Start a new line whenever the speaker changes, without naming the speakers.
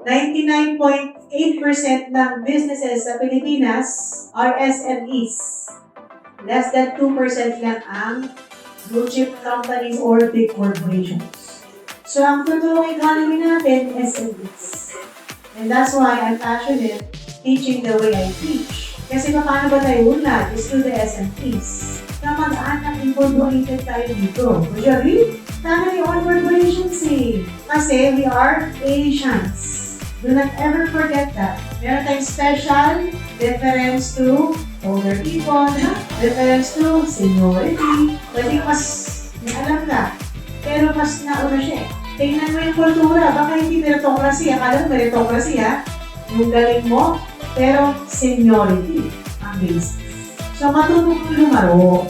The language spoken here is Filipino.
99.8% ng businesses sa Pilipinas are SMEs. Less than 2% lang ang blue chip companies or big corporations. So, ang totoong economy natin, SMEs. And that's why I'm passionate teaching the way I teach. Kasi paano ba tayo unlad is through the SMEs. Na mag-anak incorporated tayo dito. Would you agree? Tama yung incorporations eh. Kasi we are Asians. Do not ever forget that. Meron tayong special reference to older people, reference to seniority. Pwede mas may alam ka. Pero mas nauna siya eh. Tingnan mo yung kultura. Baka hindi meritocracy. Akala mo meritocracy ha. Yung galing mo. Pero seniority ang basis. So matutong lumaro.